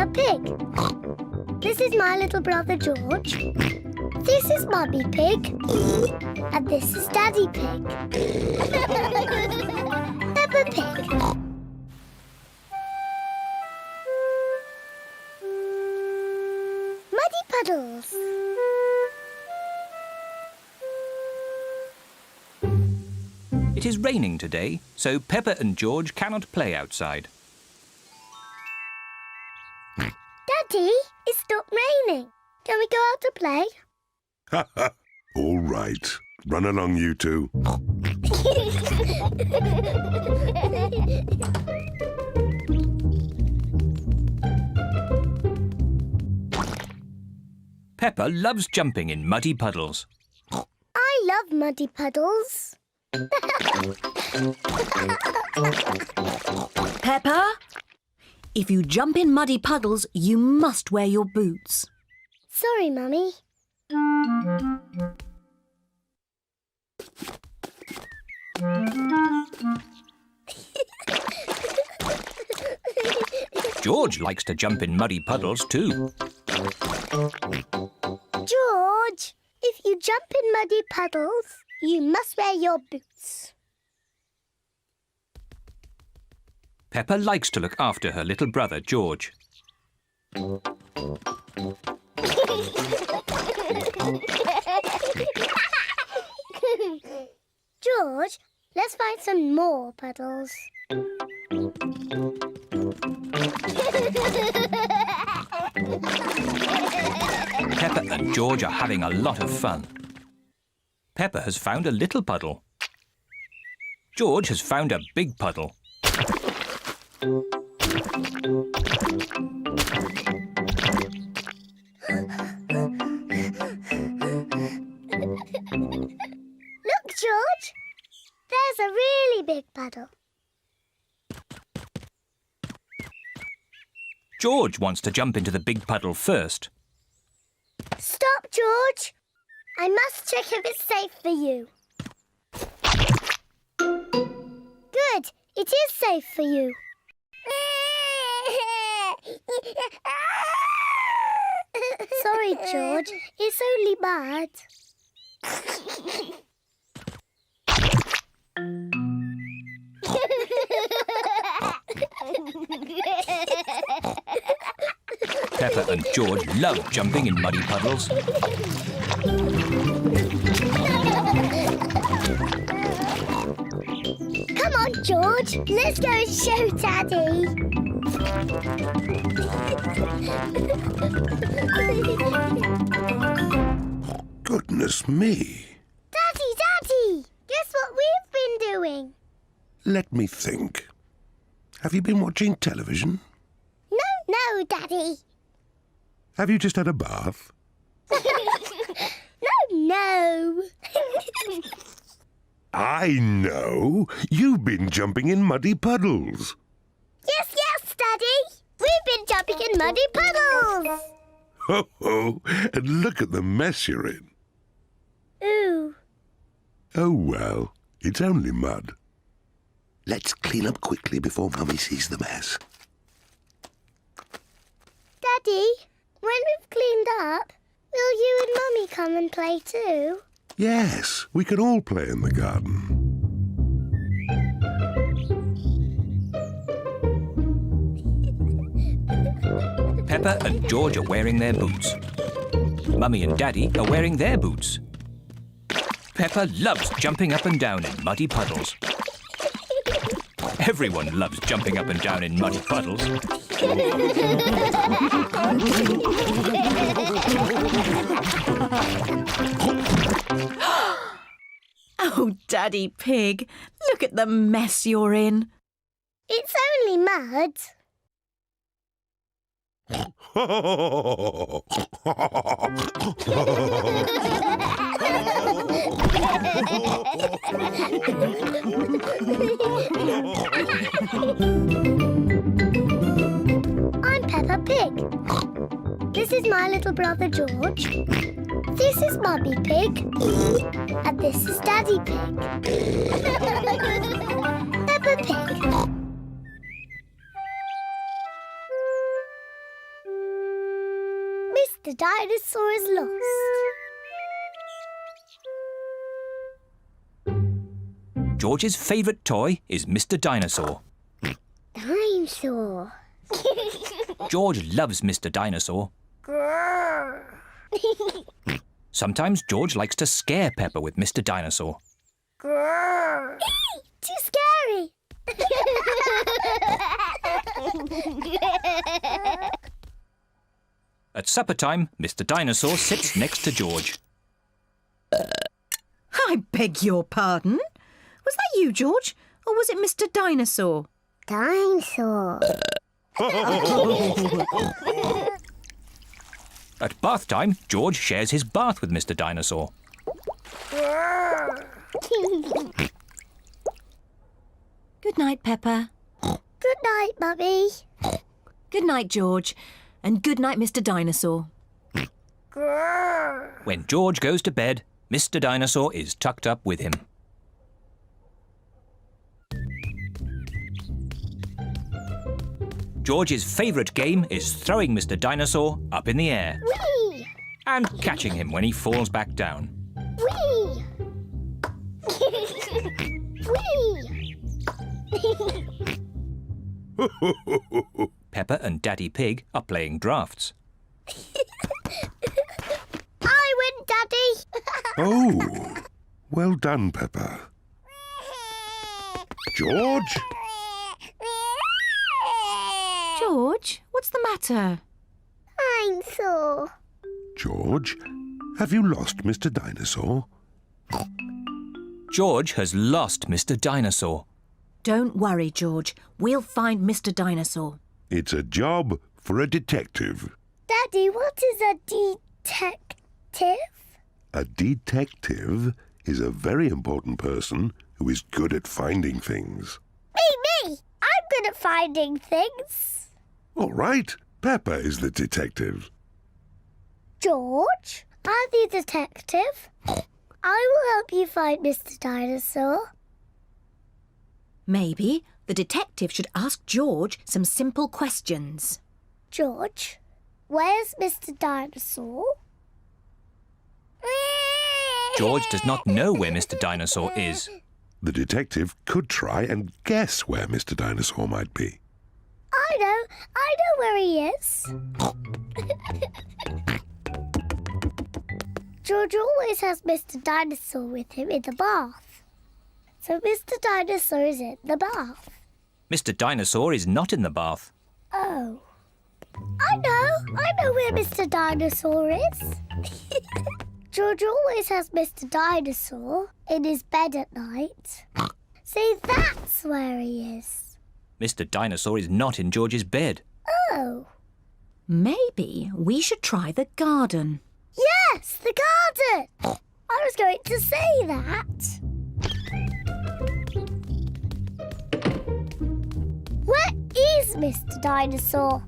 Peppa Pig. This is my little brother George. This is Mummy Pig. And this is Daddy Pig. Peppa Pig. Muddy puddles. It is raining today, so Peppa and George cannot play outside. Daddy, it stopped raining. Can we go out to play? Ha ha! All right. Run along, you two. Peppa loves jumping in muddy puddles. I love muddy puddles. Peppa, if you jump in muddy puddles, you must wear your boots. Sorry, Mummy. George likes to jump in muddy puddles too. George, if you jump in muddy puddles, you must wear your boots. Peppa likes to look after her little brother George. George, let's find some more puddles. Peppa and George are having a lot of fun. Peppa has found a little puddle. George has found a big puddle. Look, George. There's a really big puddle. George wants to jump into the big puddle first. Stop, George. I must check if it's safe for you. Good. It is safe for you. Sorry, George. It's only mud. Peppa and George love jumping in muddy puddles. Come on, George. Let's go and show Daddy. Goodness me. Daddy! Guess what we've been doing? Let me think. Have you been watching television? No, Daddy. Have you just had a bath? No. I know. You've been jumping in muddy puddles. Yes, Daddy. We've been jumping in muddy puddles. Ho, ho. And look at the mess you're in. Ooh. Oh, well, it's only mud. Let's clean up quickly before Mummy sees the mess. Daddy, when we've cleaned up, will you and Mummy come and play too? Yes, we can all play in the garden. Peppa and George are wearing their boots. Mummy and Daddy are wearing their boots. Peppa loves jumping up and down in muddy puddles. Everyone loves jumping up and down in muddy puddles. Oh, Daddy Pig, look at the mess you're in. It's only mud. I'm Peppa Pig. This is my little brother George. This is Mummy Pig. And this is Daddy Pig. Peppa Pig. Dinosaur is lost. George's favourite toy is Mr. Dinosaur. Dinosaur. George loves Mr. Dinosaur. Grrr. Sometimes George likes to scare Peppa with Mr. Dinosaur. Grrr. Too scary. At supper time, Mr. Dinosaur sits next to George. I beg your pardon? Was that you, George? Or was it Mr. Dinosaur? Dinosaur. At bath time, George shares his bath with Mr. Dinosaur. Good night, Peppa. Good night, Mummy. Good night, George. And good night, Mr. Dinosaur. Grrr. When George goes to bed, Mr. Dinosaur is tucked up with him. George's favourite game is throwing Mr. Dinosaur up in the air Whee! and catching him when he falls back down. Whee! Whee! Peppa and Daddy Pig are playing drafts. I win, Daddy. Oh, well done, Peppa. George? George, what's the matter? I'm sore. George, have you lost Mr. Dinosaur? George has lost Mr. Dinosaur. Don't worry, George. We'll find Mr. Dinosaur. It's a job for a detective. Daddy, what is a detective? A detective is a very important person who is good at finding things. Me! I'm good at finding things. All right, Peppa is the detective. George, I'm the detective. I will help you find Mr. Dinosaur. Maybe the detective should ask George some simple questions. George, where's Mr. Dinosaur? George does not know where Mr. Dinosaur is. The detective could try and guess where Mr. Dinosaur might be. I know where he is. George always has Mr. Dinosaur with him in the bath. So Mr. Dinosaur is in the bath. Mr. Dinosaur is not in the bath. Oh. I know where Mr. Dinosaur is. George always has Mr. Dinosaur in his bed at night. See, that's where he is. Mr. Dinosaur is not in George's bed. Oh. Maybe we should try the garden. Yes, the garden. I was going to say that. Where is Mr. Dinosaur?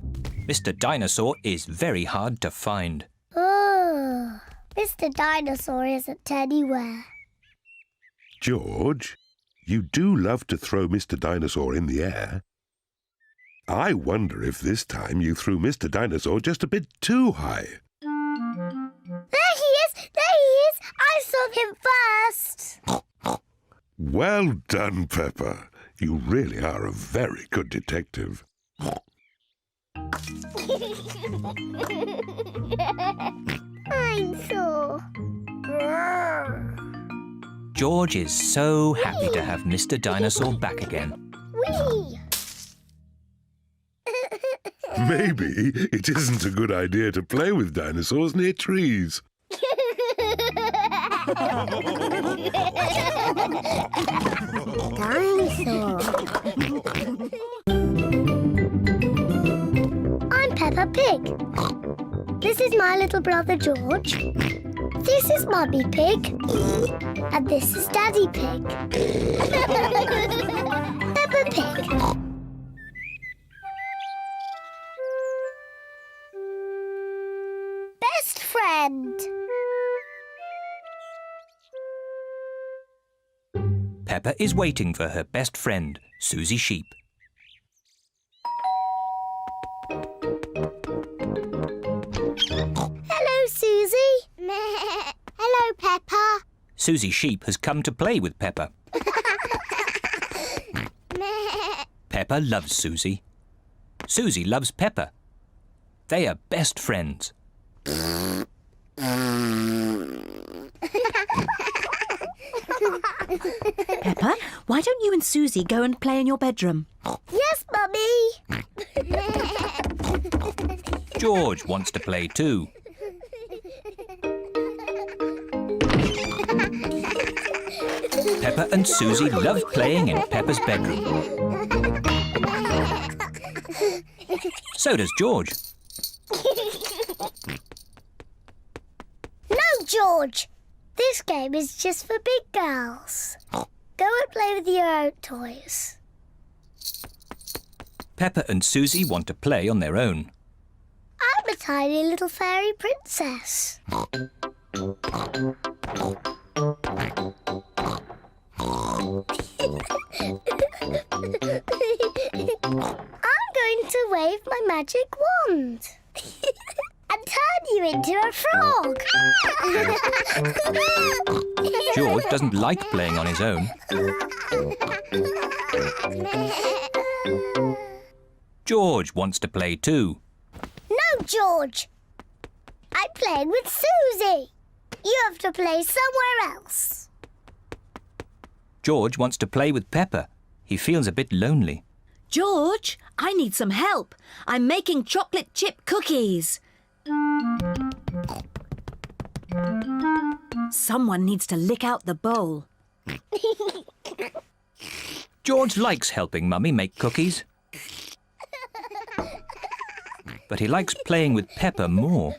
Mr. Dinosaur is very hard to find. Oh, Mr. Dinosaur isn't anywhere. George, you do love to throw Mr. Dinosaur in the air. I wonder if this time you threw Mr. Dinosaur just a bit too high. There he is! There he is! I saw him first! Well done, Peppa. You really are a very good detective. I'm sore. George is so happy to have Mr. Dinosaur back again. Whee! Maybe it isn't a good idea to play with dinosaurs near trees. Dinosaur. I'm Peppa Pig. This is my little brother George. This is Mummy Pig. And this is Daddy Pig. Peppa Pig. Best friend. Peppa is waiting for her best friend, Susie Sheep. Hello, Susie Sheep has come to play with Peppa. Peppa loves Susie. Susie loves Peppa. They are best friends. Peppa, why don't you and Susie go and play in your bedroom? Yes, Mummy. George wants to play too. Peppa and Susie love playing in Peppa's bedroom. So does George. No, George. This game is just for big girls. Go and play with your own toys. Peppa and Susie want to play on their own. I'm a tiny little fairy princess. I'm going to wave my magic wand and turn you into a frog. George doesn't like playing on his own. George wants to play too. No, George. I'm playing with Susie. You have to play somewhere else. George wants to play with Peppa. He feels a bit lonely. George, I need some help. I'm making chocolate chip cookies. Someone needs to lick out the bowl. George likes helping Mummy make cookies. But he likes playing with Peppa more.